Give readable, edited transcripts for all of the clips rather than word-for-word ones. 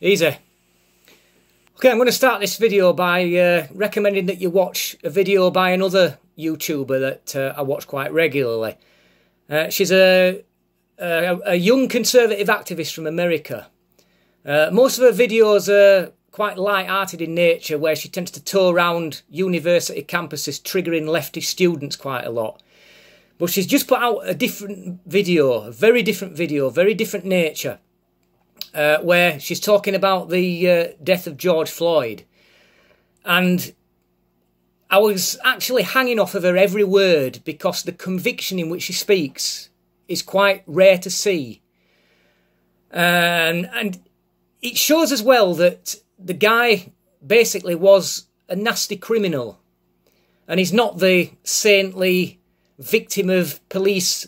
Easy. Okay, I'm going to start this video by recommending that you watch a video by another YouTuber that I watch quite regularly. She's a young conservative activist from America. Most of her videos are quite light-hearted in nature, where she tends to tour around university campuses triggering leftist students quite a lot. But she's just put out a different video, a very different video, very different nature, where she's talking about the death of George Floyd. And I was actually hanging off of her every word, because the conviction in which she speaks is quite rare to see. And it shows as well that the guy basically was a nasty criminal, and he's not the saintly victim of police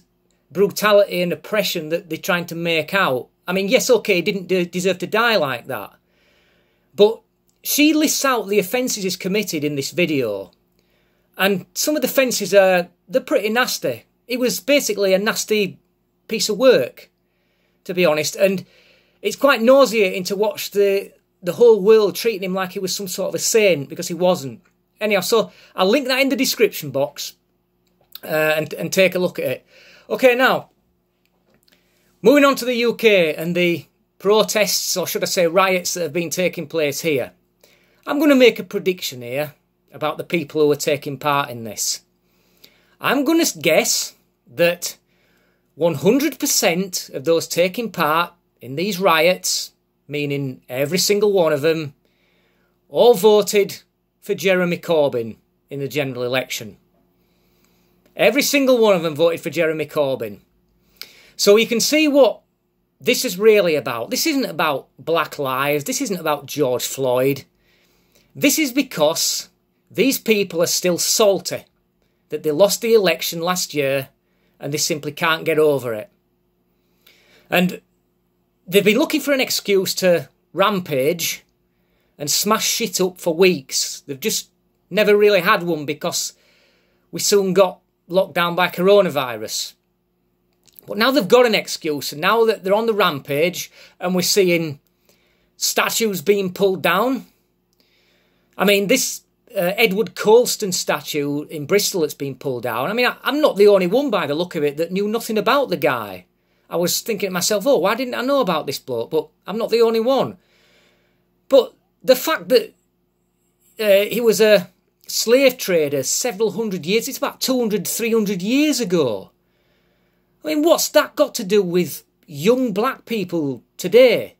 brutality and oppression that they're trying to make out. I mean, yes, okay, he didn't deserve to die like that. But she lists out the offences he's committed in this video. And some of the offences they're pretty nasty. It was basically a nasty piece of work, to be honest. And it's quite nauseating to watch the whole world treating him like he was some sort of a saint, because he wasn't. Anyhow, so I'll link that in the description box and take a look at it. Okay, now, moving on to the UK and the protests, or should I say riots, that have been taking place here. I'm going to make a prediction here about the people who are taking part in this. I'm going to guess that 100% of those taking part in these riots, meaning every single one of them, all voted for Jeremy Corbyn in the general election. Every single one of them voted for Jeremy Corbyn. So you can see what this is really about. This isn't about Black Lives. This isn't about George Floyd. This is because these people are still salty that they lost the election last year, and they simply can't get over it. And they've been looking for an excuse to rampage and smash shit up for weeks. They've just never really had one, because we soon got locked down by coronavirus. But now they've got an excuse, and now that they're on the rampage and we're seeing statues being pulled down. I mean, this Edward Colston statue in Bristol that's been pulled down. I mean, I'm not the only one by the look of it that knew nothing about the guy. I was thinking to myself, oh, why didn't I know about this bloke? But I'm not the only one. But the fact that he was a slave trader several hundred years, it's about 200, 300 years ago. I mean, what's that got to do with young black people today?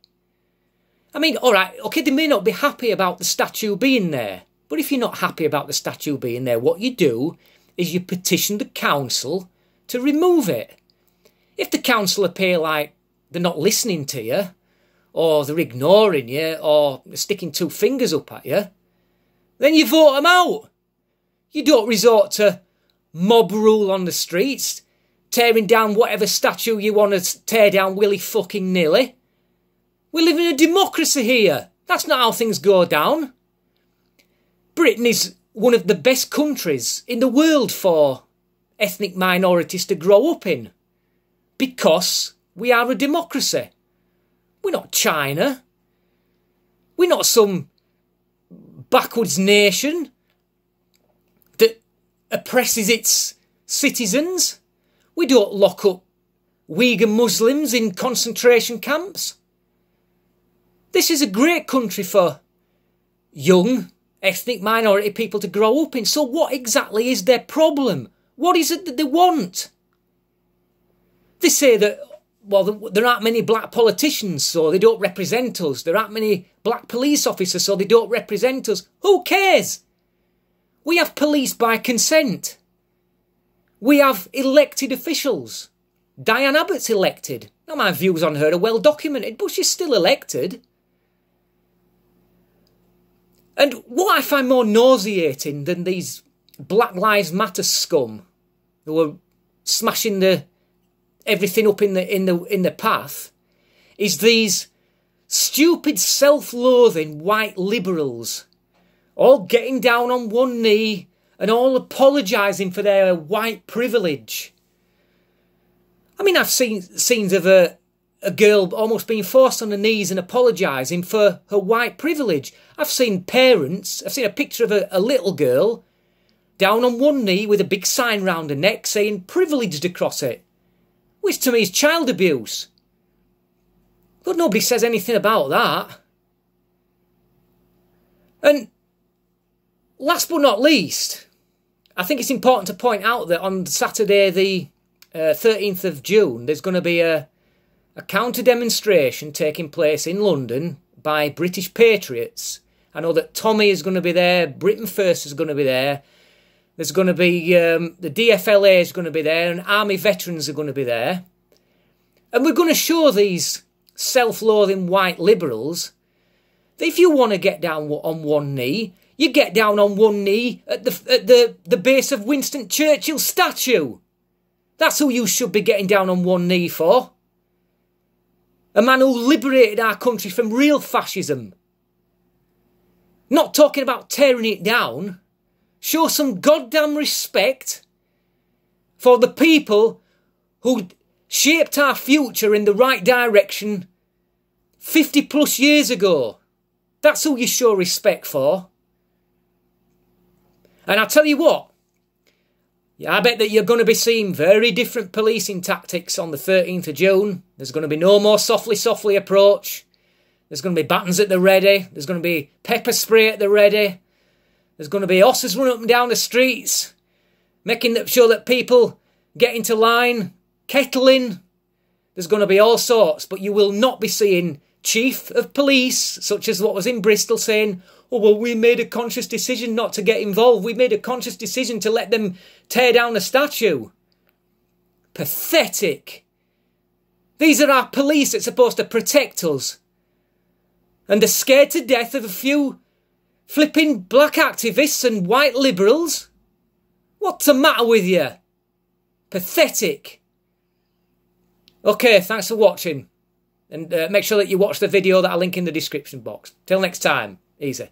I mean, all right, okay, they may not be happy about the statue being there, but if you're not happy about the statue being there, what you do is you petition the council to remove it. If the council appear like they're not listening to you, or they're ignoring you, or they're sticking two fingers up at you, then you vote them out. You don't resort to mob rule on the streets, tearing down whatever statue you want to tear down willy-fucking-nilly. We live in a democracy here. That's not how things go down. Britain is one of the best countries in the world for ethnic minorities to grow up in, because we are a democracy. We're not China. We're not some backwards nation that oppresses its citizens. We don't lock up Uyghur Muslims in concentration camps. This is a great country for young ethnic minority people to grow up in. So what exactly is their problem? What is it that they want? They say that, well, there aren't many black politicians, so they don't represent us. There aren't many black police officers, so they don't represent us. Who cares? We have police by consent. We have elected officials. Diane Abbott's elected. Now, my views on her are well documented, but she's still elected. And what I find more nauseating than these Black Lives Matter scum who are smashing everything up in the path is these stupid self-loathing white liberals all getting down on one knee and all apologising for their white privilege. I mean, I've seen scenes of a a girl almost being forced on her knees and apologising for her white privilege. I've seen parents, I've seen a picture of a little girl down on one knee with a big sign round her neck saying privileged across it, which to me is child abuse. But nobody says anything about that. And last but not least, I think it's important to point out that on Saturday the 13th of June, there's going to be a counter-demonstration taking place in London by British patriots. I know that Tommy is going to be there, Britain First is going to be there, there's going to be the DFLA is going to be there, and army veterans are going to be there. And we're going to show these self-loathing white liberals that if you want to get down on one knee, you get down on one knee at the base of Winston Churchill's statue. That's who you should be getting down on one knee for. A man who liberated our country from real fascism. Not talking about tearing it down. Show some goddamn respect for the people who shaped our future in the right direction 50 plus years ago. That's who you show respect for. And I'll tell you what, I bet that you're going to be seeing very different policing tactics on the 13th of June. There's going to be no more softly approach. There's going to be batons at the ready. There's going to be pepper spray at the ready. There's going to be horses running up and down the streets, making sure that people get into line, kettling. There's going to be all sorts, but you will not be seeing chief of police, such as what was in Bristol, saying, oh, well, we made a conscious decision not to get involved. We made a conscious decision to let them tear down the statue. Pathetic. These are our police that's supposed to protect us. And they're scared to death of a few flipping black activists and white liberals? What's the matter with you? Pathetic. Okay, thanks for watching. And make sure that you watch the video that I link in the description box. Till next time, easy.